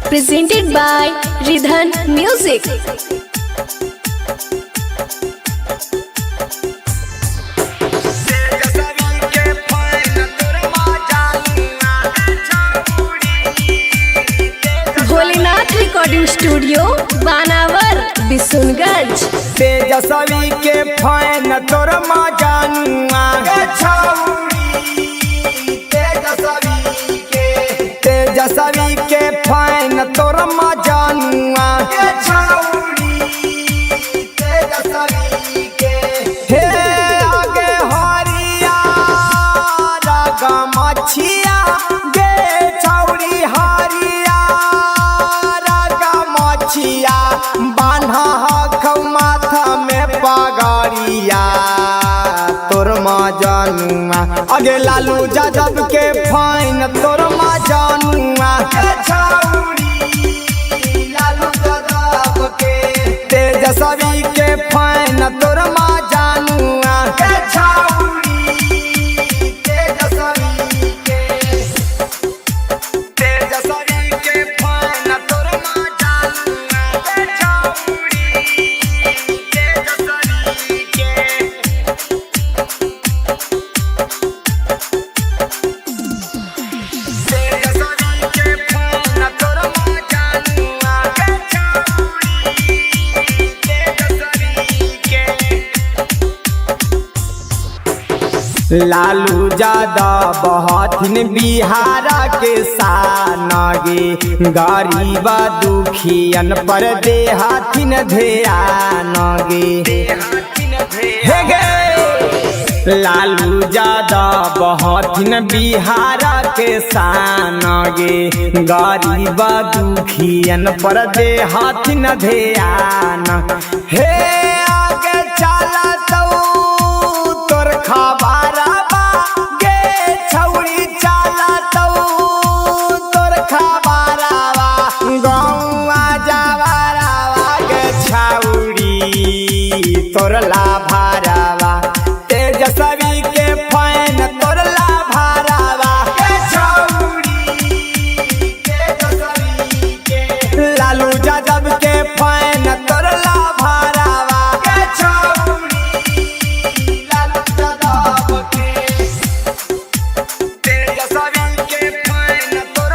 Presented by Ridhan Music. Bholenath recording studio Banawar Bishunganj. Tejashwi के fan तोर मजानुआ तेजस्वी के फैन तोर मजानुआ हे आगे हरिया रागा मछिया गे छौड़ी हरिया रागा मछिया बान्हा हखौ माथा में पगड़िया तोर मजानुआ अगे लालू यादव के फैन तोर मजानुआ तेजस्वी के फैन तोर मजानुआ लालू यादव बहथिन बिहार के शानगे गरीब दुखियन पर देहथिन ध्यान गे हे गे लालू यादव बहथिन बिहार के शानगे गरीब दुखियन पर देहथिन ध्यान हे आगे चला तोर खबर तोर लाभारावा तेजस्वी के फैन तोर लाभारावा लालू यादव के फैन तोर लाभारावा तेजस्वी के फैन तोर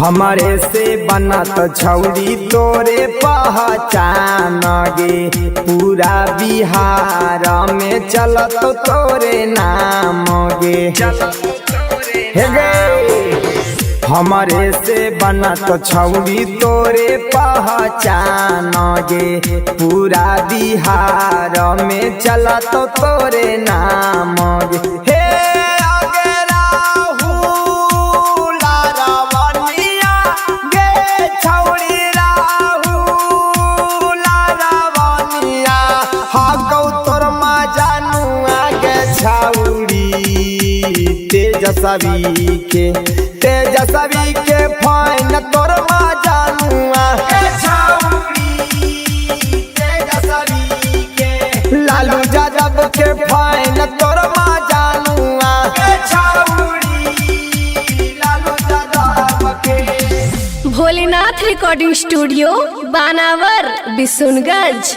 हमारे से बनत छौड़ी तोरे पहचान गे पूरा बिहार में चलत तोरे नाम गे हे गे हमारे से बनत छौड़ी तोरे पहचान गे पूरा बिहार में चलत तोरे नाम गे तेजस्वी के फैन तोर मजानुआ लालू यादव के फैन तोर मजानुआ भोलेनाथ रिकॉर्डिंग स्टूडियो बानावर बिशुनगंज।